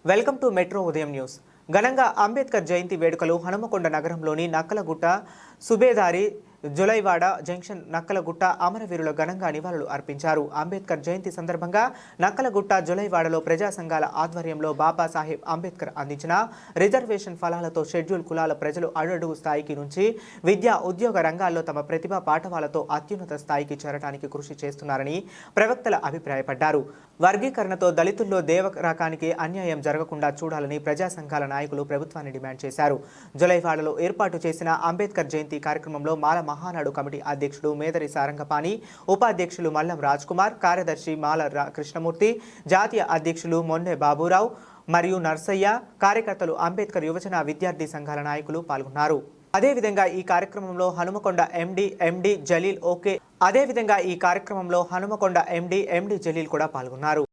Welcome to metro ఉదయం news. ఘనంగా అంబేద్కర్ జయంతి వేడుకలు హనుమకొండ నగరంలోని నక్కలగుట్ట సుబేదారి జులైవాడ జంక్షన్ నక్కలగుట్ట అమరవీరుల ఘనంగా నివాళులు అర్పించారు. అంబేద్కర్ జయంతి సందర్భంగా నక్కలగుట్ట జులైవాడలో ప్రజా సంఘాల ఆధ్వర్యంలో బాబాసాహెబ్ అంబేద్కర్ అందించిన రిజర్వేషన్ ఫలాలతో షెడ్యూల్ కులాల ప్రజలు అడుగడుగు స్థాయికి నుంచి విద్యా ఉద్యోగ రంగాల్లో తమ ప్రతిభా పాఠవాలతో అత్యున్నత స్థాయికి చేరడానికి కృషి చేస్తున్నారని ప్రవక్తల అభిప్రాయపడ్డారు. వర్గీకరణతో దళితుల్లో దేవ రకానికి అన్యాయం జరగకుండా చూడాలని ప్రజా సంఘాల నాయకులు ప్రభుత్వాన్ని డిమాండ్ చేశారు. జులైవాడలో ఏర్పాటు చేసిన అంబేద్కర్ జయంతి కార్యక్రమంలో మాల మహానాడు కమిటీ అధ్యక్షుడు మేదరి సారంగపాణి, ఉపాధ్యక్షులు మల్లం రాజ్ కుమార్, కార్యదర్శి మాల కృష్ణమూర్తి, జాతీయ అధ్యక్షులు మొన్నె బాబురావు మరియు నర్సయ్య, కార్యకర్తలు, అంబేద్కర్ యువజన విద్యార్థి సంఘాల నాయకులు పాల్గొన్నారు. అదేవిధంగా ఈ కార్యక్రమంలో హనుమకొండ ఎండి జలీల్ కూడా పాల్గొన్నారు.